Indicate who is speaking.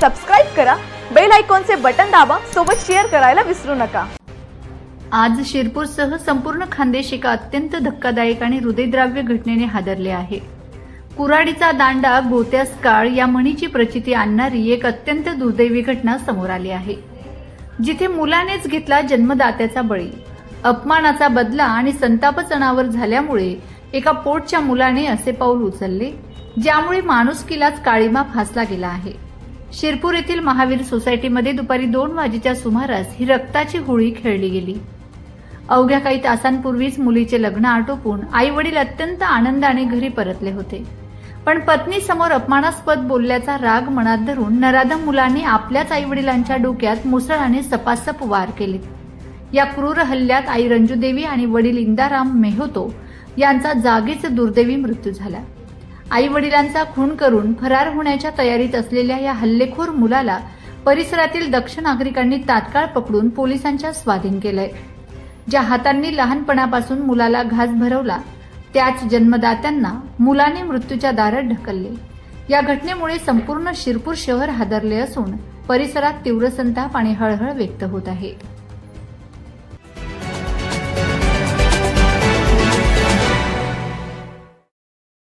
Speaker 1: Subscribe करा, bell आयकॉनचे button दाबा, सोबत शेअर करायला विसरू नका।
Speaker 2: आज शिरपूरसह संपूर्ण खानदेश एका अत्यंत धक्कादायक आणि हृदयद्राव्य घटनेने हादरले आहे। कुऱ्हाडीचा दांडा गोत्यास काळ या म्हणीची प्रचिती आणणारी एक अत्यंत दुर्दैवी घटना समोर आली आहे, जिथे मुलानेच घेतला जन्मदात्याचा बळी। अपमानाचा बदला आणि संतापच अनावर झाल्यामुळे एका पोटच्या मुलाने असे पाऊल उचलले, ज्यामुळे माणुसकीलाच काळीमा फासला गेला आहे। शिरपूर येथील महावीर सोसायटीमध्ये दुपारी 2 वाजेच्या सुमारास ही रक्ताची होळी खेळली गेली। अवघ्या काही तासांपूर्वीच मुलीचे लग्न आटोपून आई वडील अत्यंत आनंदाने घरी परतले होते, पण पत्नी समोर अपमानास्पद बोलल्याचा राग मनात धरून नराधम मुलाने आपल्याच आई वडिलांच्या डोक्यात मुसळाने सपासप वार केले। या क्रूर हल्ल्यात आई रंजूदेवी आणि वडील इंदाराम मेहतो यांचा जागीच दुर्दैवी मृत्यू झाला। आई वडिलांचा खून करून फरार होण्याच्या तयारीत असलेल्या या हल्लेखोर मुलाला परिसरातील दक्ष नागरिकांनी तात्काळ पकडून पोलिसांच्या स्वाधीन केलंय। ज्या हातांनी लहानपणापासून मुलाला घास भरवला, त्याच जन्मदात्यांना मुलाने मृत्यूच्या दारात ढकलले। या घटनेमुळे संपूर्ण शिरपूर शहर हादरले असून परिसरात तीव्र संताप आणि हळहळ व्यक्त होत आहे।